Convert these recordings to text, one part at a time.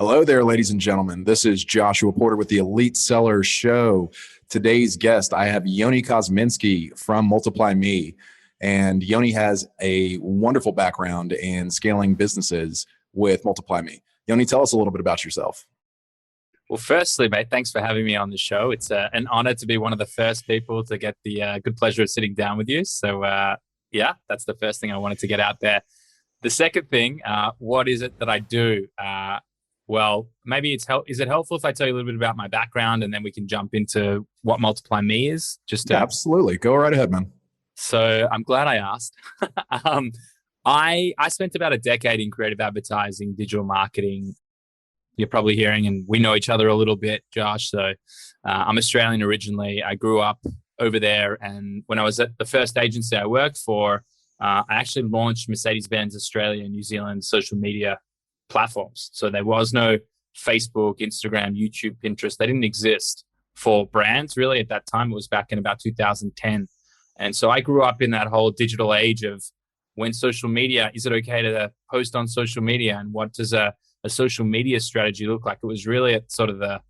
Hello there, ladies and gentlemen. This is Joshua Porter with the Elite Seller Show. Today's guest, I have Yoni Kozminski from MultiplyMii. And Yoni has a wonderful background in scaling businesses with MultiplyMii. Yoni, tell us a little bit about yourself. Well, firstly, mate, thanks for having me on the show. It's an honor to be one of the first people to get the good pleasure of sitting down with you. So, that's the first thing I wanted to get out there. The second thing, what is it that I do? Well, maybe is it helpful if I tell you a little bit about my background and then we can jump into what MultiplyMii is? Absolutely. Go right ahead, man. So I'm glad I asked. I spent about a decade in creative advertising, digital marketing. You're probably hearing, and we know each other a little bit, Josh. So I'm Australian originally. I grew up over there. And when I was at the first agency I worked for, I actually launched Mercedes-Benz Australia and New Zealand social media platforms. So there was no Facebook, Instagram, YouTube, Pinterest. They didn't exist for brands really at that time. It was back in about 2010. And so I grew up in that whole digital age of when social media, is it okay to post on social media? And what does a social media strategy look like? It was really at sort of the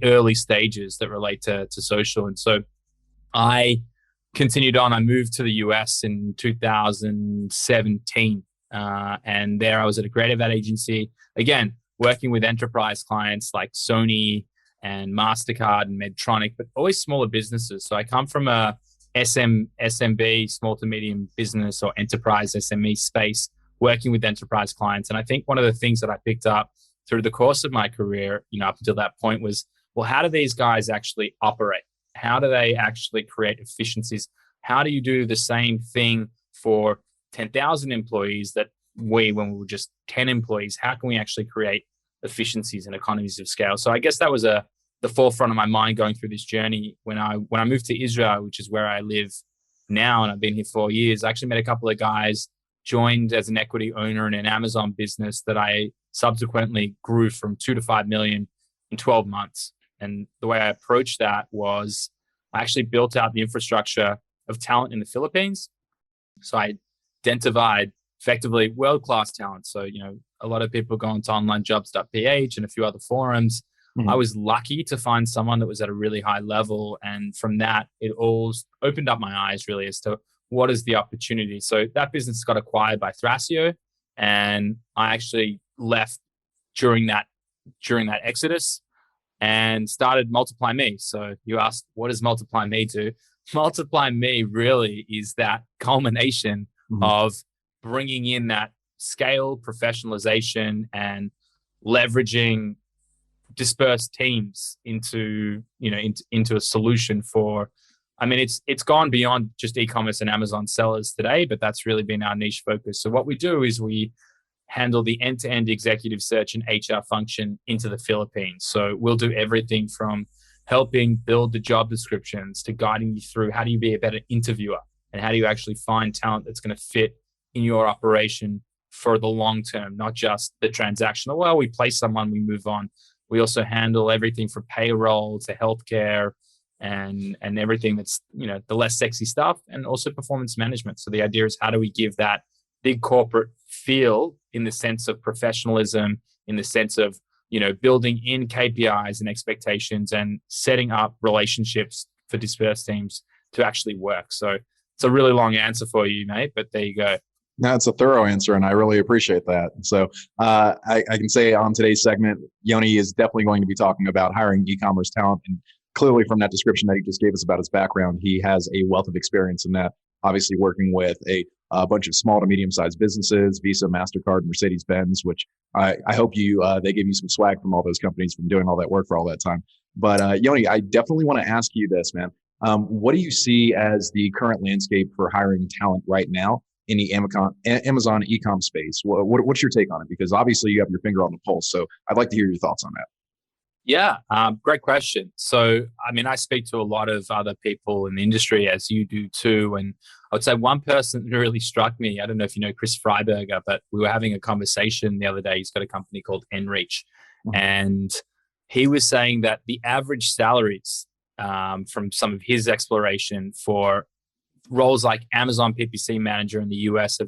early stages that relate to social. And so I continued on. I moved to the US in 2017. And there I was at a creative ad agency, again, working with enterprise clients like Sony and MasterCard and Medtronic, but always smaller businesses. So I come from a SMB, small to medium business or enterprise SME space, working with enterprise clients. And I think one of the things that I picked up through the course of my career, up until that point was, well, how do these guys actually operate? How do they actually create efficiencies? How do you do the same thing for 10,000 employees that when we were just 10 employees? How can we actually create efficiencies and economies of scale? So I guess that was the forefront of my mind going through this journey. When I moved to Israel, which is where I live now, and I've been here 4 years, I actually met a couple of guys, joined as an equity owner in an Amazon business that I subsequently grew from 2 to 5 million in 12 months. And the way I approached that was I actually built out the infrastructure of talent in the Philippines. So I identified effectively world-class talent. So, a lot of people go onto onlinejobs.ph and a few other forums. Mm-hmm. I was lucky to find someone that was at a really high level. And from that, it all opened up my eyes really as to what is the opportunity. So that business got acquired by Thrasio. And I actually left during that exodus and started MultiplyMii. So you asked, what does MultiplyMii do? MultiplyMii really is that culmination of bringing in that scale, professionalization, and leveraging dispersed teams into a solution for. I mean, it's gone beyond just e-commerce and Amazon sellers today, but that's really been our niche focus. So what we do is we handle the end-to-end executive search and HR function into the Philippines. So we'll do everything from helping build the job descriptions to guiding you through how do you be a better interviewer and how do you actually find talent that's going to fit in your operation for the long term, not just the transactional. Well, we place someone, we move on. We also handle everything from payroll to healthcare and everything that's, the less sexy stuff, and also performance management. So the idea is, how do we give that big corporate feel in the sense of professionalism, in the sense of, building in KPIs and expectations and setting up relationships for dispersed teams to actually work. So it's a really long answer for you, mate, but there you go. No, it's a thorough answer, and I really appreciate that. So I can say on today's segment, Yoni is definitely going to be talking about hiring e-commerce talent. And clearly from that description that he just gave us about his background, he has a wealth of experience in that, obviously working with a bunch of small to medium-sized businesses, Visa, MasterCard, Mercedes-Benz, which I hope they give you some swag from all those companies from doing all that work for all that time. But Yoni, I definitely want to ask you this, man. What do you see as the current landscape for hiring talent right now in the Amazon e-com space? What's your take on it? Because obviously you have your finger on the pulse. So I'd like to hear your thoughts on that. Yeah, great question. So, I speak to a lot of other people in the industry, as you do too. And I would say one person who really struck me, I don't know if you know Chris Freiberger, but we were having a conversation the other day. He's got a company called Enreach. Mm-hmm. And he was saying that the average salaries from some of his exploration for roles like Amazon PPC manager in the US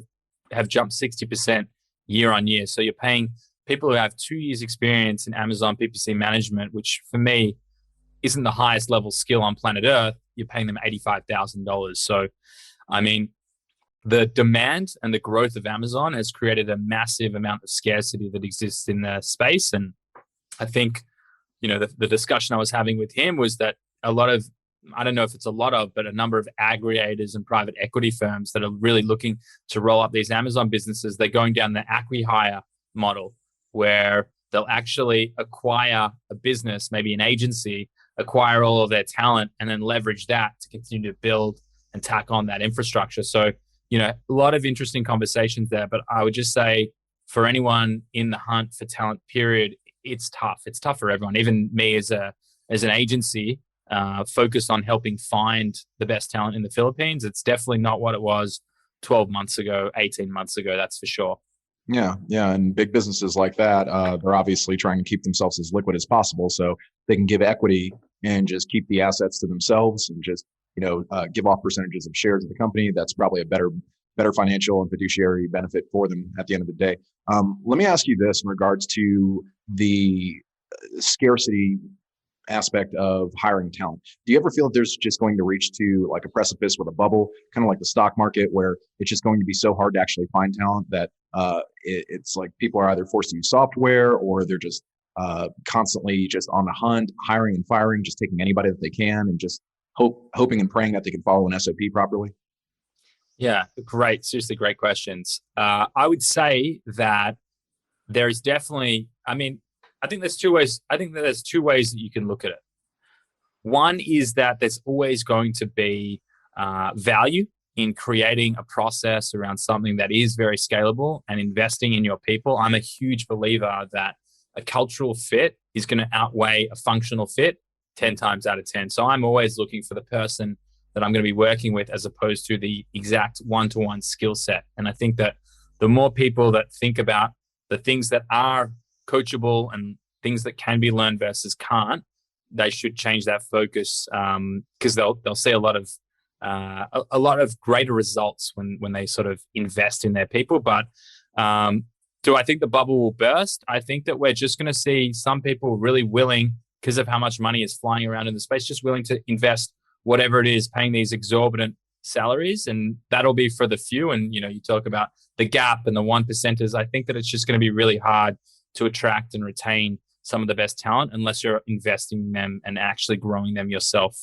have jumped 60% year on year. So you're paying people who have 2 years experience in Amazon PPC management, which for me isn't the highest level skill on planet Earth, you're paying them $85,000. So, I mean, the demand and the growth of Amazon has created a massive amount of scarcity that exists in the space. And I think, the discussion I was having with him was that a lot of, I don't know if it's a lot of, but a number of aggregators and private equity firms that are really looking to roll up these Amazon businesses, they're going down the acqui-hire model, where they'll actually acquire a business, maybe an agency, acquire all of their talent, and then leverage that to continue to build and tack on that infrastructure. So, a lot of interesting conversations there. But I would just say, for anyone in the hunt for talent, period, it's tough. It's tough for everyone. Even me as an agency focused on helping find the best talent in the Philippines, it's definitely not what it was 12 months ago, 18 months ago. That's for sure. Yeah, and big businesses like that, they're obviously trying to keep themselves as liquid as possible, so they can give equity and just keep the assets to themselves and just give off percentages of shares of the company. That's probably a better financial and fiduciary benefit for them at the end of the day. Let me ask you this in regards to the scarcity aspect of hiring talent. Do you ever feel that there's just going to reach to like a precipice with a bubble, kind of like the stock market, where it's just going to be so hard to actually find talent that it's like people are either forced to use software, or they're just constantly just on the hunt, hiring and firing, just taking anybody that they can, and just hoping and praying that they can follow an SOP properly? Yeah, great. Seriously, great questions. I would say that there is definitely, I think there's two ways. I think that there's two ways that you can look at it. One is that there's always going to be value in creating a process around something that is very scalable and investing in your people. I'm a huge believer that a cultural fit is going to outweigh a functional fit 10 times out of 10. So I'm always looking for the person that I'm going to be working with, as opposed to the exact one-to-one skill set. And I think that the more people that think about the things that are coachable and things that can be learned versus can't, they should change that focus, because they'll see a lot of greater results when they sort of invest in their people. But do I think the bubble will burst? I think that we're just going to see some people really willing, because of how much money is flying around in the space, just willing to invest whatever it is, paying these exorbitant salaries, and that'll be for the few. And you talk about the gap and the 1%ers. I think that it's just going to be really hard to attract and retain some of the best talent unless you're investing in them and actually growing them yourself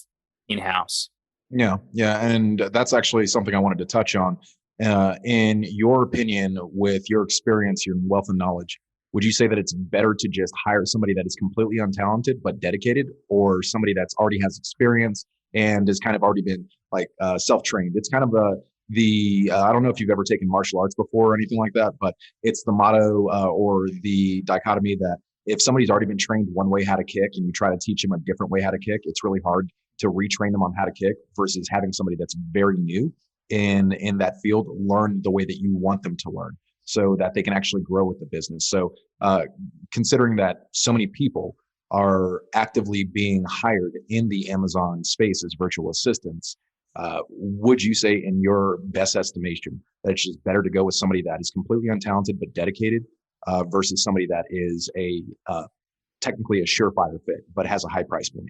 in-house. Yeah, and that's actually something I wanted to touch on. In your opinion, with your experience, your wealth of knowledge, would you say that it's better to just hire somebody that is completely untalented but dedicated, or somebody that's already has experience and has kind of already been like self-trained? It's kind of the I don't know if you've ever taken martial arts before or anything like that, but it's the motto or the dichotomy that if somebody's already been trained one way how to kick and you try to teach them a different way how to kick, it's really hard to retrain them on how to kick, versus having somebody that's very new in that field learn the way that you want them to learn, so that they can actually grow with the business. So considering that so many people are actively being hired in the Amazon space as virtual assistants, would you say, in your best estimation, that it's just better to go with somebody that is completely untalented but dedicated versus somebody that is technically a surefire fit but has a high price point?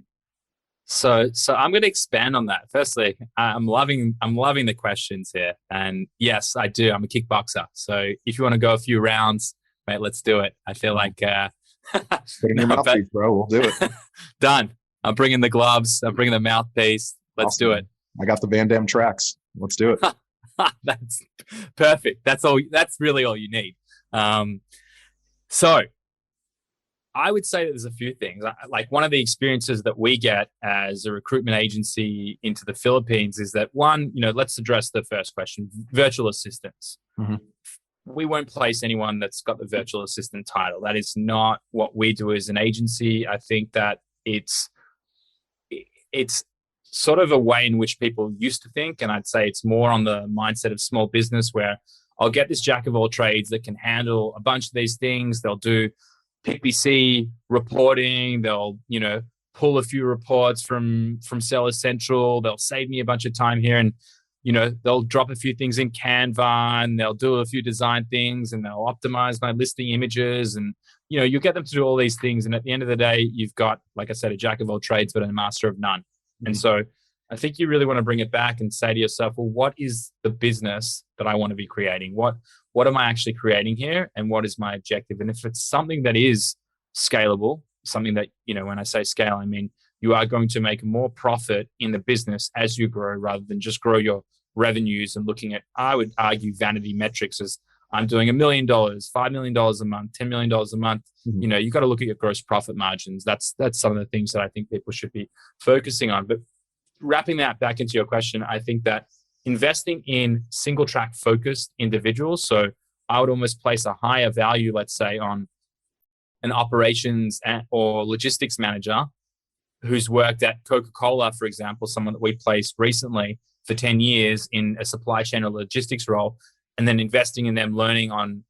So I'm going to expand on that. Firstly, I'm loving the questions here, and yes, I do. I'm a kickboxer, so if you want to go a few rounds, mate, let's do it. I feel like your mouthpiece, bro. We'll do it. Done. I'm bringing the gloves. I'm bringing the mouthpiece. Let's do it. I got the Van Damme tracks. Let's do it. That's perfect. That's all. That's really all you need. So I would say that there's a few things. Like, one of the experiences that we get as a recruitment agency into the Philippines is that, one, let's address the first question: virtual assistants. Mm-hmm. We won't place anyone that's got the virtual assistant title. That is not what we do as an agency. I think that it's sort of a way in which people used to think, and I'd say it's more on the mindset of small business, where I'll get this jack of all trades that can handle a bunch of these things. They'll do PPC reporting. They'll, pull a few reports from Seller Central. They'll save me a bunch of time here. And they'll drop a few things in Canva and they'll do a few design things and they'll optimize my listing images. And, you get them to do all these things. And at the end of the day, you've got, like I said, a jack of all trades, but a master of none. Mm-hmm. And so I think you really want to bring it back and say to yourself, well, what is the business that I want to be creating? What am I actually creating here? And what is my objective? And if it's something that is scalable, something that, when I say scale, I mean, you are going to make more profit in the business as you grow rather than just grow your revenues and looking at, I would argue, vanity metrics as I'm doing $1 million, $5 million a month, $10 million a month. Mm-hmm. You got to look at your gross profit margins. That's some of the things that I think people should be focusing on. But wrapping that back into your question, I think that investing in single track focused individuals. So I would almost place a higher value, let's say, on an operations or logistics manager who's worked at Coca-Cola, for example, someone that we placed recently for 10 years in a supply chain or logistics role, and then investing in them, learning on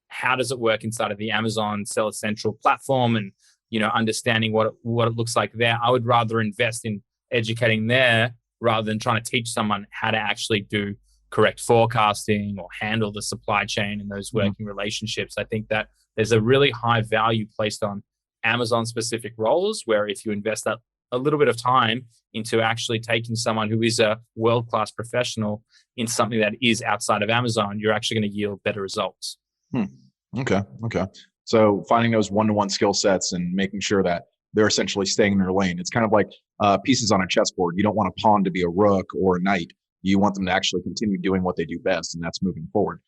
how does it work inside of the Amazon Seller Central platform and, understanding what it looks like there. I would rather invest in educating there rather than trying to teach someone how to actually do correct forecasting or handle the supply chain and those working relationships. I think that there's a really high value placed on Amazon specific roles where if you invest that a little bit of time into actually taking someone who is a world-class professional in something that is outside of Amazon, you're actually going to yield better results. Okay. So finding those one-to-one skill sets and making sure that they're essentially staying in their lane. It's kind of like pieces on a chessboard. You don't want a pawn to be a rook or a knight. You want them to actually continue doing what they do best, and that's moving forward.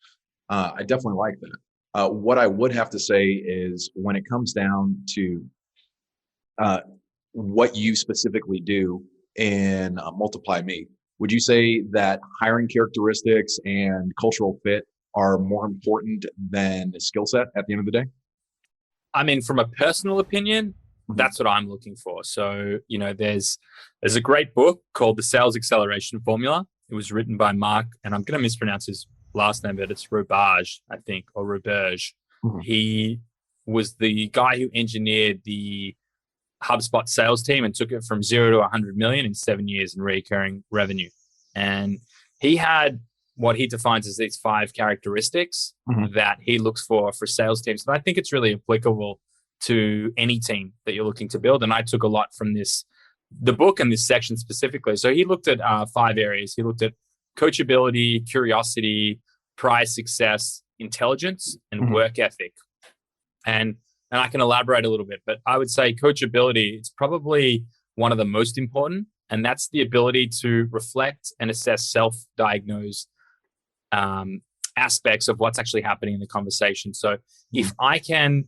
I definitely like that. What I would have to say is when it comes down to what you specifically do in MultiplyMii, would you say that hiring characteristics and cultural fit are more important than skill set at the end of the day? I mean, from a personal opinion, that's what I'm looking for. So, there's a great book called The Sales Acceleration Formula. It was written by Mark, and I'm going to mispronounce his last name, but it's Roberge, I think, or Roberge. Mm-hmm. He was the guy who engineered the HubSpot sales team and took it from 0 to 100 million in 7 years in recurring revenue. And he had what he defines as these 5 characteristics that he looks for sales teams. And I think it's really applicable to any team that you're looking to build. And I took a lot from the book and this section specifically. So he looked at 5 areas. He looked at coachability, curiosity, prize success, intelligence, and work ethic. And I can elaborate a little bit, but I would say coachability, it's probably one of the most important. And that's the ability to reflect and assess self-diagnose aspects of what's actually happening in the conversation. So if I can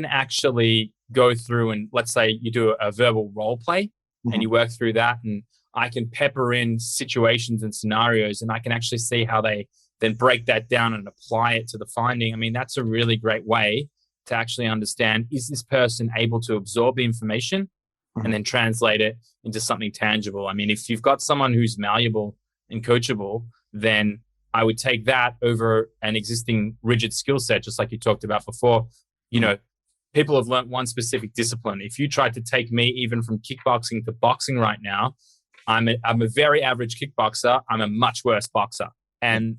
actually go through and let's say you do a verbal role play and you work through that, and I can pepper in situations and scenarios, and I can actually see how they then break that down and apply it to the finding. I mean, that's a really great way to actually understand, is this person able to absorb the information and then translate it into something tangible? I mean, if you've got someone who's malleable and coachable, then I would take that over an existing rigid skill set, just like you talked about before. People have learned one specific discipline. If you tried to take me even from kickboxing to boxing right now, I'm a very average kickboxer. I'm a much worse boxer. And,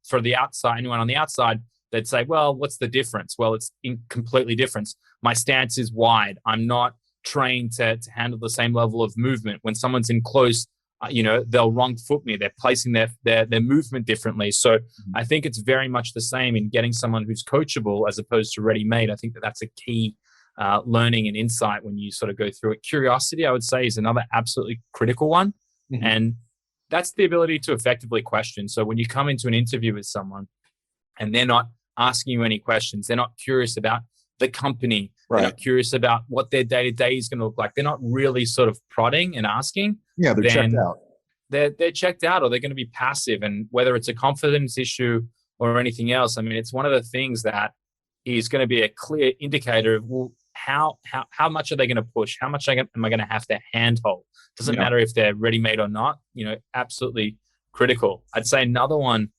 for the outside, anyone on the outside, they'd say, well, what's the difference? Well, it's completely different. My stance is wide. I'm not trained to handle the same level of movement. When someone's in close, they'll wrong foot me. They're placing their movement differently. So I think it's very much the same in getting someone who's coachable as opposed to ready-made. I think that's a key learning and insight when you sort of go through it. Curiosity, I would say, is another absolutely critical one. And that's the ability to effectively question. So when you come into an interview with someone and they're not asking you any questions, they're not curious about the company, they're not curious about what their day-to-day is going to look like, they're not really sort of prodding and asking. Yeah, they're checked out. They're checked out, or they're going to be passive. And whether it's a confidence issue or anything else, I mean, it's one of the things that is going to be a clear indicator of, well, how much are they going to push? How much am I going to have to handhold? Doesn't matter if they're ready-made or not. Absolutely critical. I'd say another one.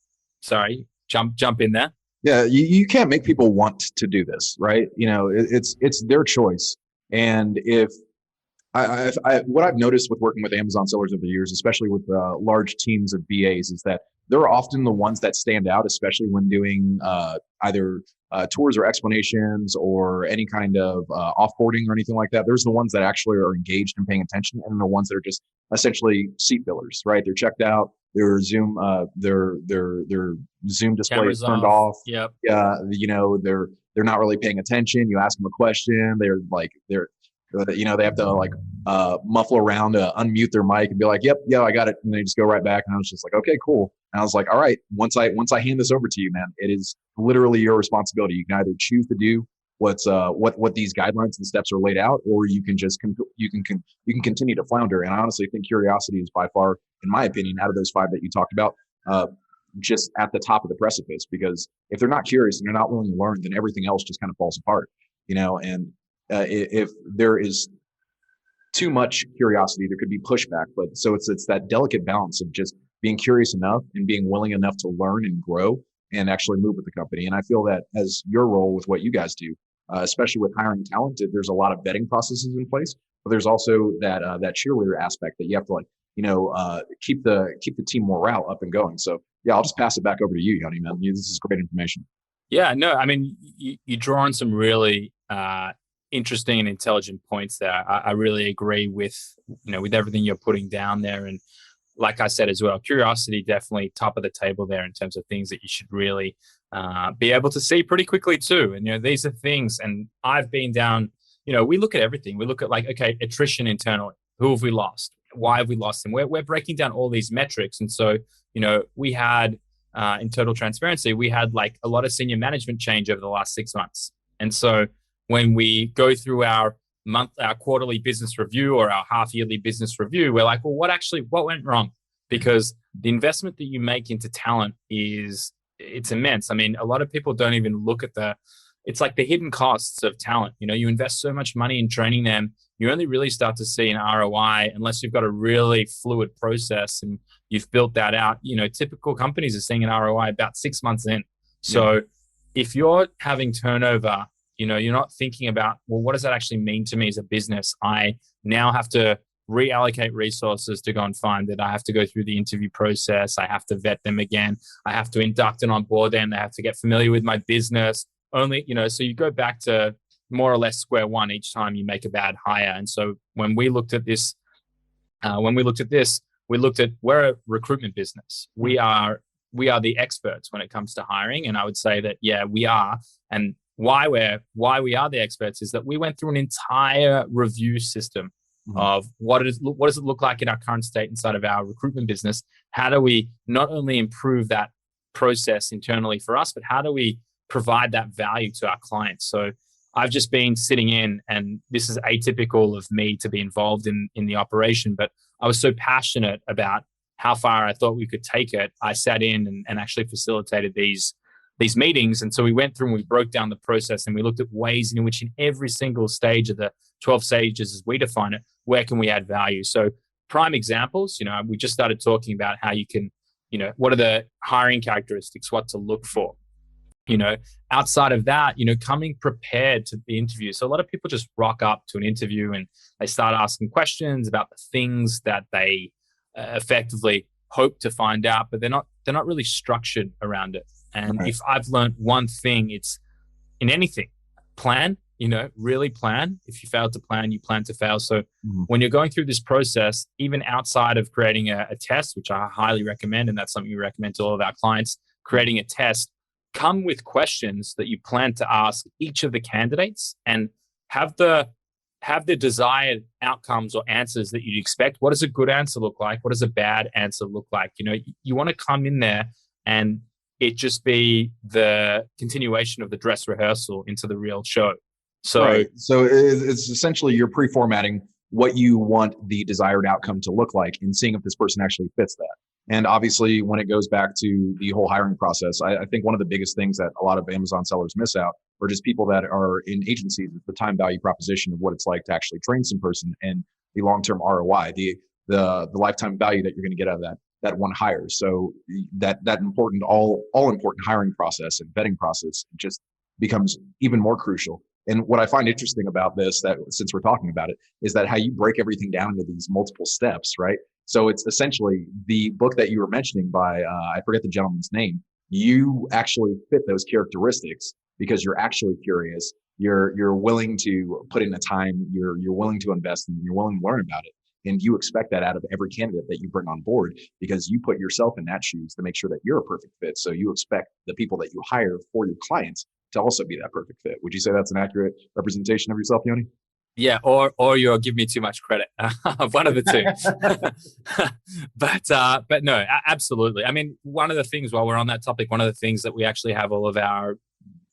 Sorry, jump in there. Yeah, you can't make people want to do this, right? It's their choice. And if What I've noticed with working with Amazon sellers over the years, especially with large teams of BAs, is that they're often the ones that stand out, especially when doing either tours or explanations or any kind of offboarding or anything like that. There's the ones that actually are engaged and paying attention, and the ones that are just essentially seat fillers, right? They're checked out. Their Zoom display Cameras is turned off. off. Yep. They're not really paying attention. You ask them a question, they have to like muffle around to unmute their mic and be like, "Yep, yeah, I got it," and they just go right back. And I was just like, "Okay, cool." And I was like, "All right, once I hand this over to you, man, it is literally your responsibility. You can either choose to do what these guidelines and steps are laid out, or you can just you can continue to flounder." And I honestly think curiosity is by far, in my opinion, out of those five that you talked about, just at the top of the precipice. Because if they're not curious and they're not willing to learn, then everything else just kind of falls apart, And if there is too much curiosity, there could be pushback. But so it's that delicate balance of just being curious enough and being willing enough to learn and grow and actually move with the company. And I feel that as your role with what you guys do, especially with hiring talent, there's a lot of vetting processes in place, but there's also that cheerleader aspect that you have to keep the team morale up and going. So yeah, I'll just pass it back over to you, Yoni, man. This is great information. Yeah, no, I mean, you draw on some really interesting and intelligent points there. I really agree with with everything you're putting down there, and like I said as well, curiosity definitely top of the table there in terms of things that you should really be able to see pretty quickly too. And these are things, and I've been down. We look at everything. We look at okay, attrition internally. Who have we lost? Why have we lost them? We're breaking down all these metrics, and so we had. In total transparency, we had a lot of senior management change over the last 6 months. And so when we go through our quarterly business review or our half yearly business review, we're like, well, what went wrong? Because the investment that you make into talent it's immense. I mean, a lot of people don't even look at it's like the hidden costs of talent. You invest so much money in training them, you only really start to see an ROI unless you've got a really fluid process and you've built that out. Typical companies are seeing an ROI about 6 months in. So if you're having turnover, you're not thinking about, well, what does that actually mean to me as a business? I now have to reallocate resources to go and find it. I have to go through the interview process. I have to vet them again. I have to induct and onboard them. They have to get familiar with my business. So you go back to more or less square one each time you make a bad hire. And so when we looked at this, we looked at, we're a recruitment business. We are the experts when it comes to hiring. And I would say that, yeah, we are. And why we are the experts is that we went through an entire review system of what does it look like in our current state inside of our recruitment business? How do we not only improve that process internally for us, but how do we provide that value to our clients? So I've just been sitting in, and this is atypical of me to be involved in the operation, but I was so passionate about how far I thought we could take it. I sat in and actually facilitated these meetings. And so we went through and we broke down the process and we looked at ways in which in every single stage of the 12 stages as we define it, where can we add value? So prime examples, we just started talking about how you can, what are the hiring characteristics, what to look for. Outside of that, coming prepared to the interview. So a lot of people just rock up to an interview and they start asking questions about the things that they effectively hope to find out, but they're not really structured around it. And if I've learned one thing, it's in anything, plan, really plan. If you fail to plan, you plan to fail. So when you're going through this process, even outside of creating a test, which I highly recommend, and that's something we recommend to all of our clients, creating a test, come with questions that you plan to ask each of the candidates and have the desired outcomes or answers that you'd expect. What does a good answer look like? What does a bad answer look like? You want to come in there and it just be the continuation of the dress rehearsal into the real show. So it's essentially you're pre-formatting what you want the desired outcome to look like and seeing if this person actually fits that. And obviously, when it goes back to the whole hiring process, I think one of the biggest things that a lot of Amazon sellers miss out, or just people that are in agencies, is the time value proposition of what it's like to actually train some person and the long-term ROI, the lifetime value that you're going to get out of that one hire. So that important, all important hiring process and vetting process just becomes even more crucial. And what I find interesting about this, that since we're talking about it, is that how you break everything down into these multiple steps, right? So it's essentially the book that you were mentioning by, I forget the gentleman's name. You actually fit those characteristics because you're actually curious. You're willing to put in the time. You're willing to invest, and you're willing to learn about it. And you expect that out of every candidate that you bring on board because you put yourself in that shoes to make sure that you're a perfect fit. So you expect the people that you hire for your clients to also be that perfect fit. Would you say that's an accurate representation of yourself, Yoni? Yeah, or you'll give me too much credit. One of the two. But no, absolutely. I mean, one of the things, while we're on that topic, one of the things that we actually have all of our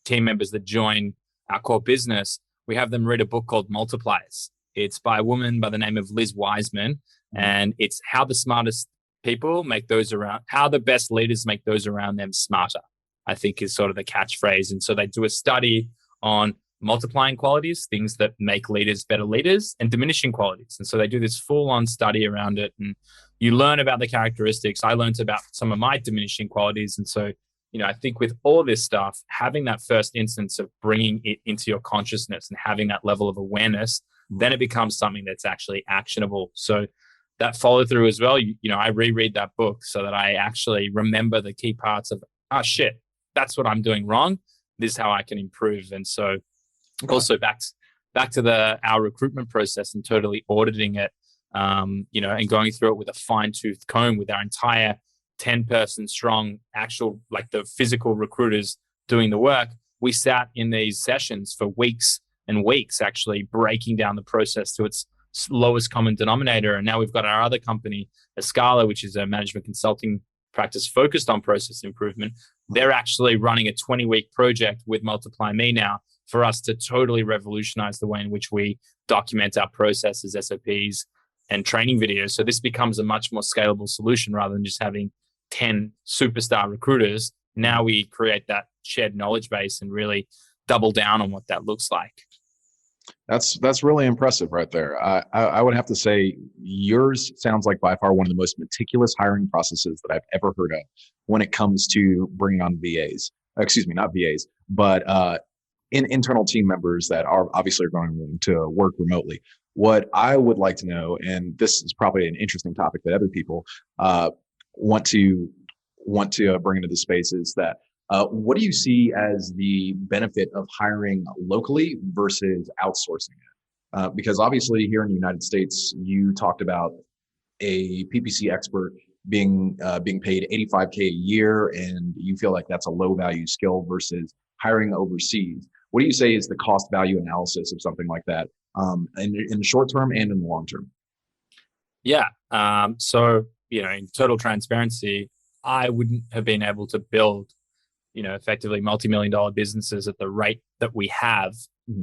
team members that join our core business, we have them read a book called Multipliers. It's by a woman by the name of Liz Wiseman, and it's how the smartest people make those around, how the best leaders make those around them smarter, I think is sort of the catchphrase. And so they do a study on multiplying qualities, things that make leaders better leaders, and diminishing qualities. And so they do this full-on study around it, and you learn about the characteristics. I learned about some of my diminishing qualities. And so, I think with all this stuff, having that first instance of bringing it into your consciousness and having that level of awareness, then it becomes something that's actually actionable. So that follow through as well, I reread that book so that I actually remember the key parts of, oh shit, that's what I'm doing wrong. This is how I can improve. And so also back to our recruitment process and totally auditing it, and going through it with a fine-tooth comb with our entire 10-person strong actual, like the physical recruiters doing the work. We sat in these sessions for weeks and weeks, actually breaking down the process to its lowest common denominator. And now we've got our other company, Escala, which is a management consulting practice focused on process improvement. They're actually running a 20-week project with MultiplyMii now for us to totally revolutionize the way in which we document our processes, SOPs, and training videos. So this becomes a much more scalable solution rather than just having 10 superstar recruiters. Now we create that shared knowledge base and really double down on what that looks like. That's really impressive right there. I would have to say yours sounds like by far one of the most meticulous hiring processes that I've ever heard of when it comes to bringing on VAs. Excuse me, not VAs, but internal team members that are obviously going to work remotely. What I would like to know, and this is probably an interesting topic that other people want to bring into the space, is that what do you see as the benefit of hiring locally versus outsourcing it? Because obviously here in the United States, you talked about a PPC expert being paid $85K a year, and you feel like that's a low value skill versus hiring overseas. What do you say is the cost value analysis of something like that in the short term and in the long term? Yeah. So, in total transparency, I wouldn't have been able to build, effectively multi-million-dollar businesses at the rate that we have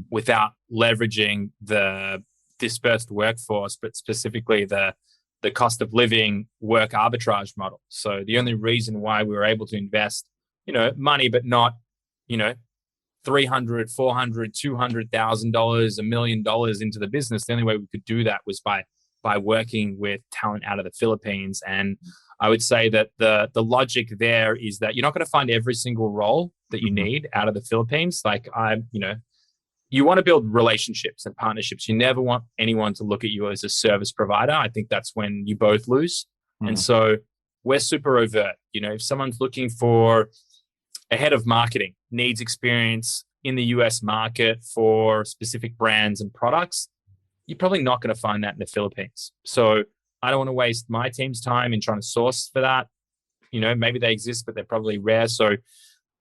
without leveraging the dispersed workforce, but specifically the cost of living work arbitrage model. So the only reason why we were able to invest, money, but not, $300,000, $400,000, $200,000, $1 million into the business, the only way we could do that was by working with talent out of the Philippines. And I would say that the logic there is that you're not going to find every single role that you need out of the Philippines. Like you want to build relationships and partnerships. You never want anyone to look at you as a service provider. I think that's when you both lose. And so we're super overt. If someone's looking for a head of marketing, needs experience in the US market for specific brands and products, you're probably not going to find that in the Philippines. So I don't want to waste my team's time in trying to source for that. Maybe they exist, but they're probably rare. So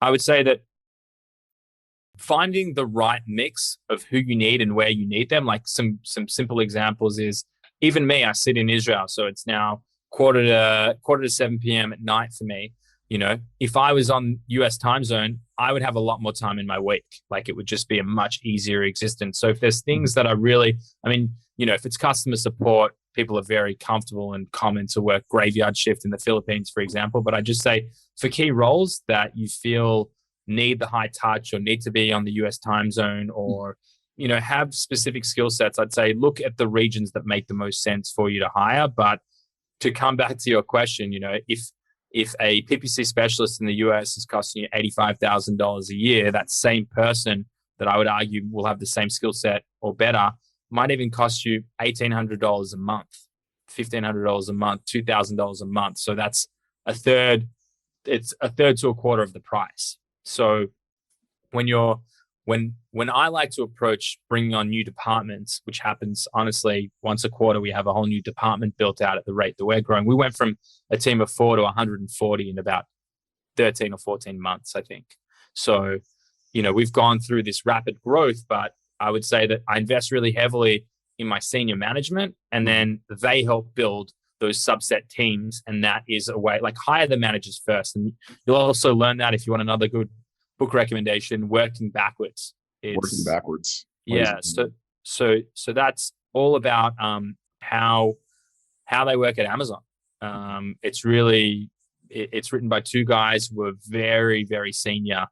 I would say that finding the right mix of who you need and where you need them, like some simple examples is, even me, I sit in Israel. So it's now quarter to 7 p.m. at night for me. If I was on US time zone, I would have a lot more time in my week. Like it would just be a much easier existence. So if there's things that are really, if it's customer support, people are very comfortable and common to work graveyard shift in the Philippines, for example. But I just say for key roles that you feel need the high touch or need to be on the US time zone or, have specific skill sets, I'd say look at the regions that make the most sense for you to hire. But to come back to your question, if a PPC specialist in the US is costing you $85,000 a year, that same person that I would argue will have the same skill set or better might even cost you $1,800 a month, $1,500 a month, $2,000 a month. So that's a third. It's a third to a quarter of the price. So when I like to approach bringing on new departments, which happens honestly once a quarter, we have a whole new department built out at the rate that we're growing. We went from a team of 4 to 140 in about 13 or 14 months, I think. So, we've gone through this rapid growth, but I would say that I invest really heavily in my senior management, and then they help build those subset teams. And that is a way, like, hire the managers first. And you'll also learn that if you want another good book recommendation, working backwards. Working backwards. Yeah. So that's all about how they work at Amazon. It's written by two guys who are very, very senior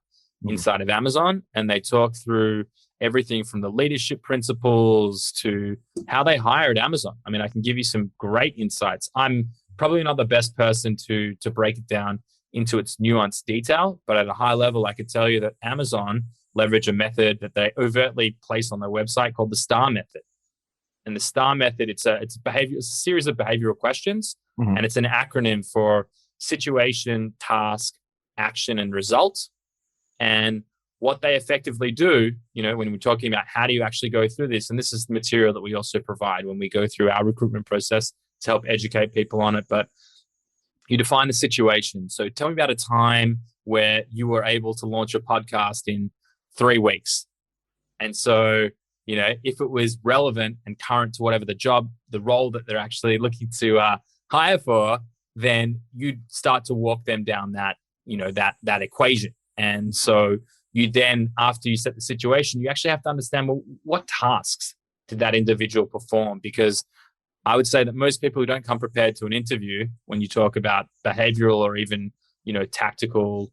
inside of Amazon, and they talk through everything from the leadership principles to how they hire at Amazon. I mean, I can give you some great insights. I'm probably not the best person to break it down into its nuanced detail, but at a high level, I could tell you that Amazon leverage a method that they overtly place on their website called the S.T.A.R method. And the S.T.A.R method, it's a series of behavioral questions, and it's an acronym for situation, task, action, and result. And what they effectively do, when we're talking about how do you actually go through this, and this is the material that we also provide when we go through our recruitment process to help educate people on it. But you define the situation. So tell me about a time where you were able to launch a podcast in 3 weeks. And so, if it was relevant and current to whatever the role that they're actually looking to hire for, then you'd start to walk them down that, that equation. And so you then, after you set the situation, you actually have to understand, well, what tasks did that individual perform? Because I would say that most people who don't come prepared to an interview, when you talk about behavioral or even, tactical,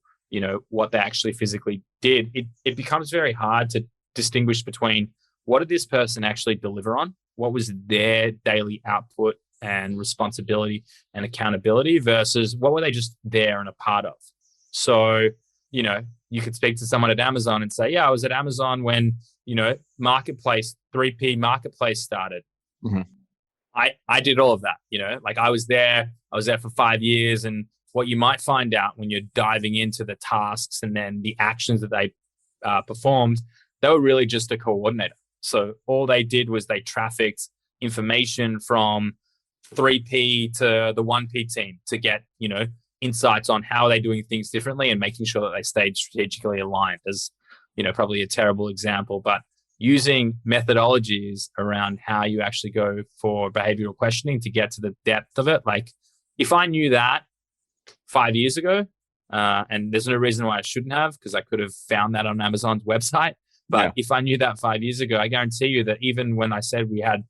what they actually physically did, it becomes very hard to distinguish between what did this person actually deliver on? What was their daily output and responsibility and accountability versus what were they just there and a part of? So, you could speak to someone at Amazon and say, yeah, I was at Amazon when, Marketplace, 3P Marketplace started. I did all of that, like I was there for 5 years. And what you might find out when you're diving into the tasks and then the actions that they performed, they were really just a coordinator. So all they did was they trafficked information from 3P to the 1P team to get, insights on how are they doing things differently and making sure that they stayed strategically aligned. As, probably a terrible example, but using methodologies around how you actually go for behavioral questioning to get to the depth of it. Like if I knew that 5 years ago, and there's no reason why I shouldn't have, because I could have found that on Amazon's website. But if I knew that 5 years ago, I guarantee you that even when I said we had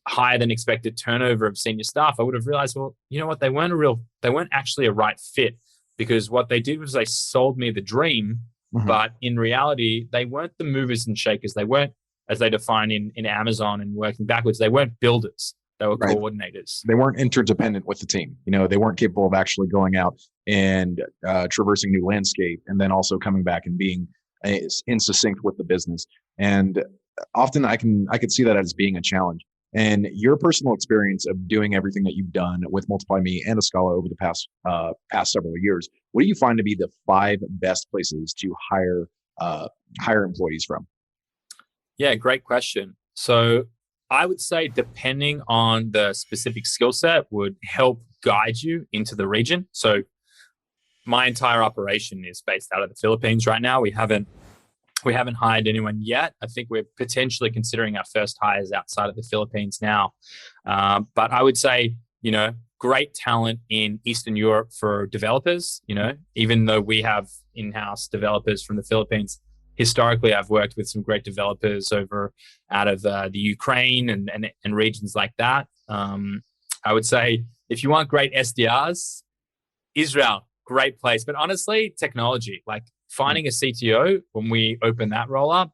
higher than expected turnover of senior staff, I would have realized, well, you know what? They weren't actually a right fit, because what they did was they sold me the dream, but in reality, they weren't the movers and shakers. They weren't, as they define in Amazon and working backwards, they weren't builders. They were coordinators. They weren't interdependent with the team. They weren't capable of actually going out and traversing new landscape and then also coming back and being in succinct with the business. And often I could see that as being a challenge. And your personal experience of doing everything that you've done with MultiplyMii and Escala over the past several years, what do you find to be the 5 best places to hire employees from? Yeah, great question. So I would say depending on the specific skill set would help guide you into the region. So my entire operation is based out of the Philippines right now. We haven't hired anyone yet. I think we're potentially considering our first hires outside of the Philippines now. But I would say, great talent in Eastern Europe for developers. Even though we have in-house developers from the Philippines, historically, I've worked with some great developers out of the Ukraine and regions like that. I would say if you want great SDRs, Israel, great place. But honestly, technology, like finding a CTO, when we open that roll up,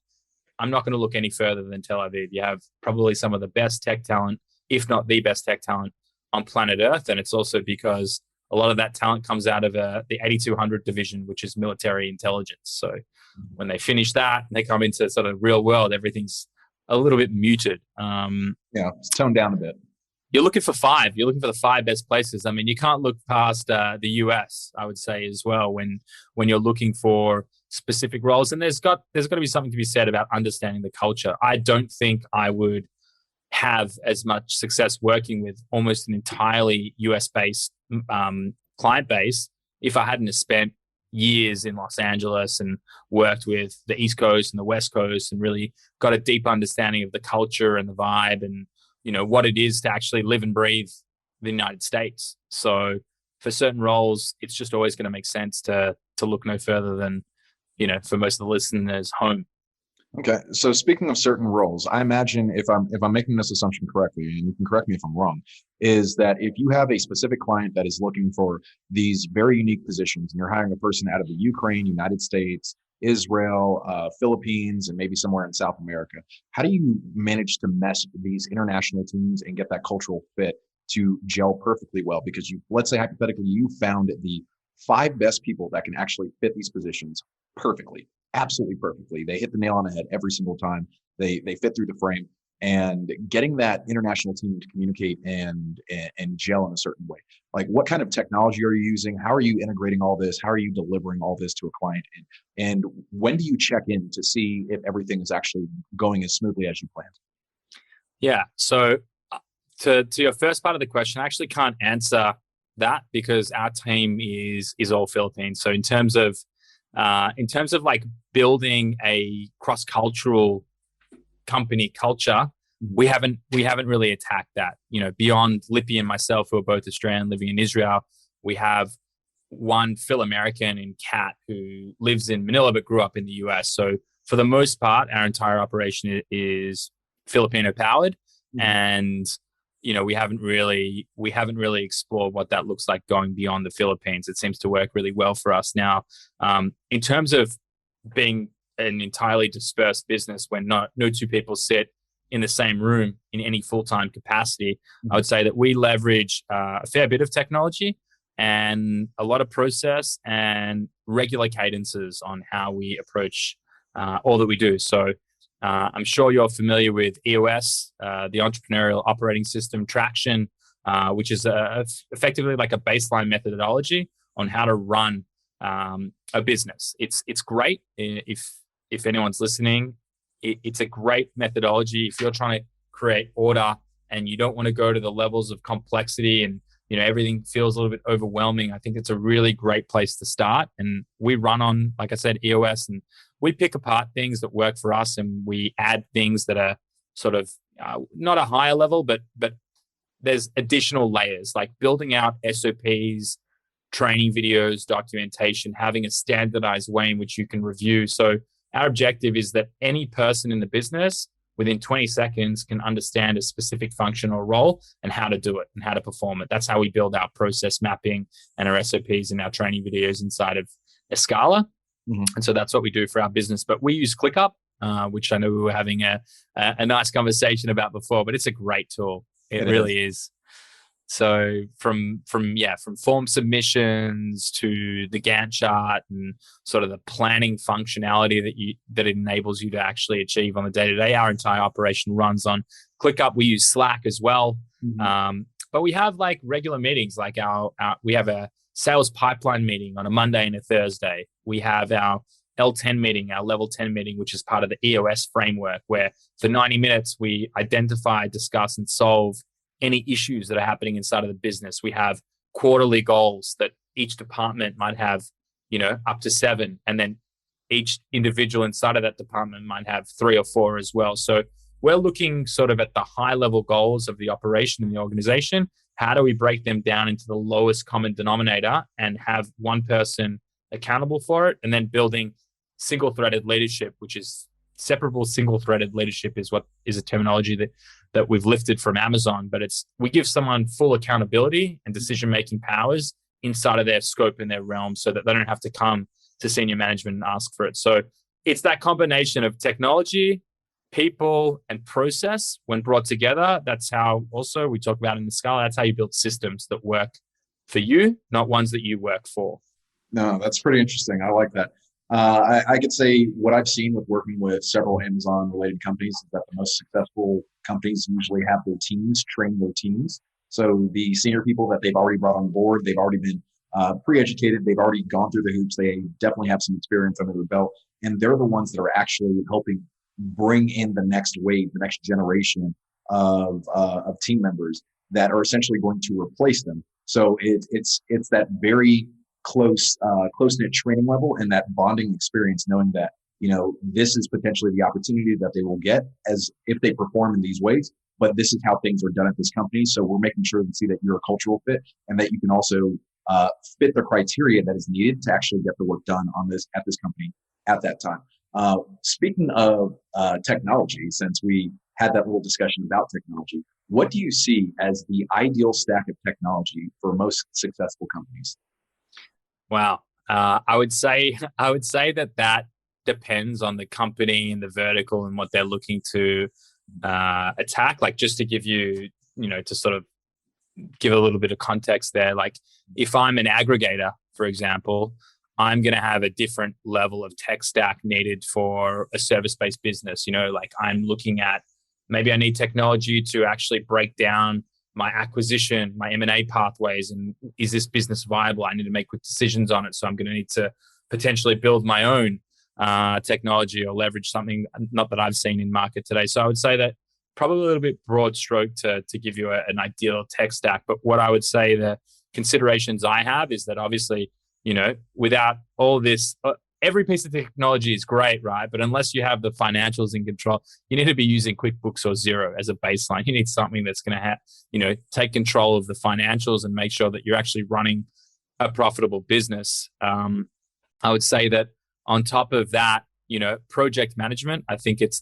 I'm not going to look any further than Tel Aviv. You have probably some of the best tech talent, if not the best tech talent on planet Earth. And it's also because a lot of that talent comes out of the 8200 division, which is military intelligence. So when they finish that, they come into sort of real world, everything's a little bit muted. It's toned down a bit. You're looking for five. You're looking for the five best places. I mean, you can't look past the US, I would say, as well, when you're looking for specific roles. And there's got to be something to be said about understanding the culture. I don't think I would have as much success working with almost an entirely US based client base if I hadn't spent years in Los Angeles and worked with the East Coast and the West Coast and really got a deep understanding of the culture and the vibe and what it is to actually live and breathe the United States. So for certain roles, it's just always going to make sense to look no further than, for most of the listeners, home. Okay. So speaking of certain roles, I imagine if I'm making this assumption correctly, and you can correct me if I'm wrong, is that if you have a specific client that is looking for these very unique positions and you're hiring a person out of the Ukraine, United States, Israel, Philippines, and maybe somewhere in South America, how do you manage to mesh these international teams and get that cultural fit to gel perfectly well? Because let's say hypothetically, you found the 5 best people that can actually fit these positions perfectly, absolutely perfectly. They hit the nail on the head every single time. They fit through the frame. And getting that international team to communicate and gel in a certain way. Like, what kind of technology are you using? How are you integrating all this? How are you delivering all this to a client? And when do you check in to see if everything is actually going as smoothly as you planned? Yeah. So to your first part of the question, I actually can't answer that because our team is all Philippines. So in terms of like building a cross-cultural company culture, we haven't really attacked that. Beyond Lippy and myself, who are both Australian living in Israel, we have one Phil American in Kat who lives in Manila but grew up in the US. So for the most part, our entire operation is Filipino powered, and we haven't really explored what that looks like going beyond the Philippines. It seems to work really well for us now. In terms of being an entirely dispersed business when no 2 people sit in the same room in any full-time capacity, I would say that we leverage a fair bit of technology and a lot of process and regular cadences on how we approach all that we do. So I'm sure you're familiar with EOS, the entrepreneurial operating system, Traction, which is effectively like a baseline methodology on how to run a business. It's great if anyone's listening. It's a great methodology if you're trying to create order and you don't want to go to the levels of complexity and everything feels a little bit overwhelming. I think it's a really great place to start. And we run on, like I said, EOS, and we pick apart things that work for us and we add things that are sort of not a higher level, but there's additional layers like building out SOPs, training videos, documentation, having a standardized way in which you can review. So our objective is that any person in the business within 20 seconds can understand a specific function or role and how to do it and how to perform it. That's how we build our process mapping and our SOPs and our training videos inside of Escala. And so that's what we do for our business. But we use ClickUp, which I know we were having a nice conversation about before, but it's a great tool. It really is. So from form submissions to the Gantt chart and sort of the planning functionality that it enables you to actually achieve on the day-to-day, our entire operation runs on ClickUp. We use Slack as well. But we have like regular meetings, like we have a sales pipeline meeting on a Monday and a Thursday. We have our L10 meeting, our level 10 meeting, which is part of the EOS framework, where for 90 minutes, we identify, discuss, and solve any issues that are happening inside of the business. We have quarterly goals that each department might have, up to 7. And then each individual inside of that department might have 3 or 4 as well. So we're looking sort of at the high level goals of the operation and the organization. How do we break them down into the lowest common denominator and have one person accountable for it? And then building single-threaded leadership, which is separable single-threaded leadership is what is a terminology that we've lifted from Amazon, but we give someone full accountability and decision-making powers inside of their scope and their realm so that they don't have to come to senior management and ask for it. So it's that combination of technology, people, and process when brought together. That's how also we talk about in the Escala, that's how you build systems that work for you, not ones that you work for. No, that's pretty interesting. I like that. I could say what I've seen with working with several Amazon related companies is that the most successful companies usually have their teams train their teams. So the senior people that they've already brought on board, they've already been pre-educated, they've already gone through the hoops, they definitely have some experience under their belt, and they're the ones that are actually helping bring in the next wave, the next generation of team members that are essentially going to replace them. So it's that very close knit training level and that bonding experience, knowing that this is potentially the opportunity that they will get as if they perform in these ways. But this is how things are done at this company. So we're making sure to see that you're a cultural fit and that you can also fit the criteria that is needed to actually get the work done on this at this company at that time. Speaking of technology, since we had that little discussion about technology, what do you see as the ideal stack of technology for most successful companies? Wow. I would say that depends on the company and the vertical and what they're looking to attack. Like, just to give you, to sort of give a little bit of context there. Like, if I'm an aggregator, for example, I'm going to have a different level of tech stack needed for a service-based business. Like, I'm looking at, maybe I need technology to actually break down my acquisition, my M&A pathways, and is this business viable? I need to make quick decisions on it. So I'm going to need to potentially build my own technology or leverage something not that I've seen in market today. So I would say that probably a little bit broad stroke to give you an ideal tech stack. But what I would say the considerations I have is that obviously, without all this, every piece of technology is great, right? But unless you have the financials in control, you need to be using QuickBooks or Xero as a baseline. You need something that's going to take control of the financials and make sure that you're actually running a profitable business. I would say that on top of that, project management, I think it's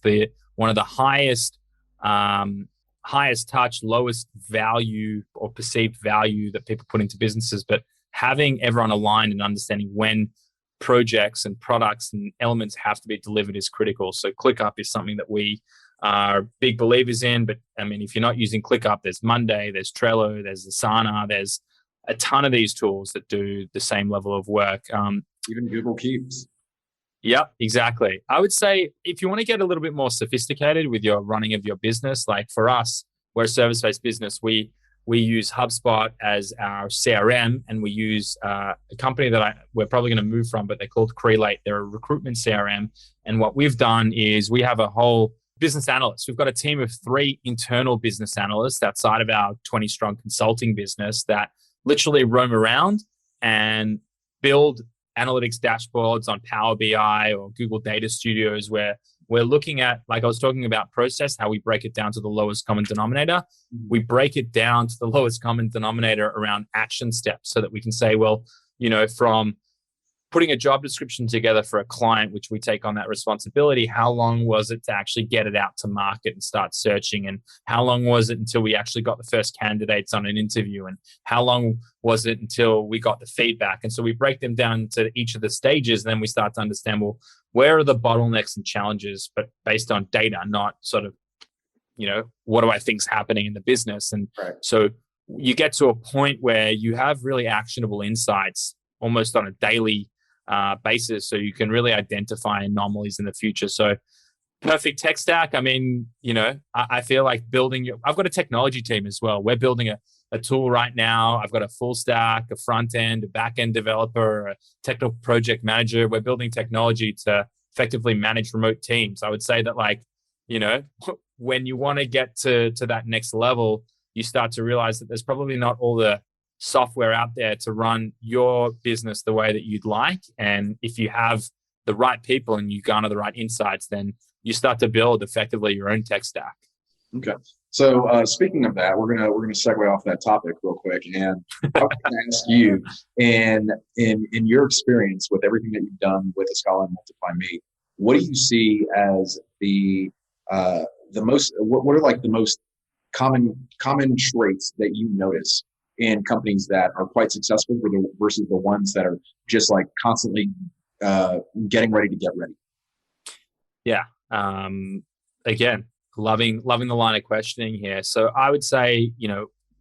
one of the highest touch, lowest value or perceived value that people put into businesses. But having everyone aligned and understanding when projects and products and elements have to be delivered is critical. So ClickUp is something that we are big believers in. But I mean, if you're not using ClickUp, there's Monday, there's Trello, there's Asana, there's a ton of these tools that do the same level of work. Even Google Keeps. Yep, exactly. I would say if you want to get a little bit more sophisticated with your running of your business, like for us, we're a service-based business. We use HubSpot as our CRM, and we use a company that we're probably going to move from, but they're called Crelate. They're a recruitment CRM. And what we've done is we have a whole business analyst. We've got a team of 3 internal business analysts outside of our 20-strong consulting business that literally roam around and build analytics dashboards on Power BI or Google Data Studios, where we're looking at, like I was talking about process, how we break it down to the lowest common denominator. We break it down to the lowest common denominator around action steps so that we can say, well, from putting a job description together for a client, which we take on that responsibility, how long was it to actually get it out to market and start searching? And how long was it until we actually got the first candidates on an interview? And how long was it until we got the feedback? And so we break them down to each of the stages. And then we start to understand, well, where are the bottlenecks and challenges, but based on data, not sort of, what do I think's happening in the business? And so you get to a point where you have really actionable insights almost on a daily basis, so you can really identify anomalies in the future. So perfect tech stack. I mean, I feel like I've got a technology team as well. We're building a tool right now. I've got a full stack, a front end, a back end developer, a technical project manager. We're building technology to effectively manage remote teams. I would say that, when you want to get to that next level, you start to realize that there's probably not all the software out there to run your business the way that you'd like. And if you have the right people and you garner the right insights, then you start to build effectively your own tech stack. Okay. So speaking of that, we're gonna segue off that topic real quick, and I was going to ask you, in your experience with everything that you've done with Escala and MultiplyMii, what do you see as the most? What are like the most common traits that you notice in companies that are quite successful versus the ones that are just like constantly getting ready to get ready? Yeah. Again, loving the line of questioning here. So I would say,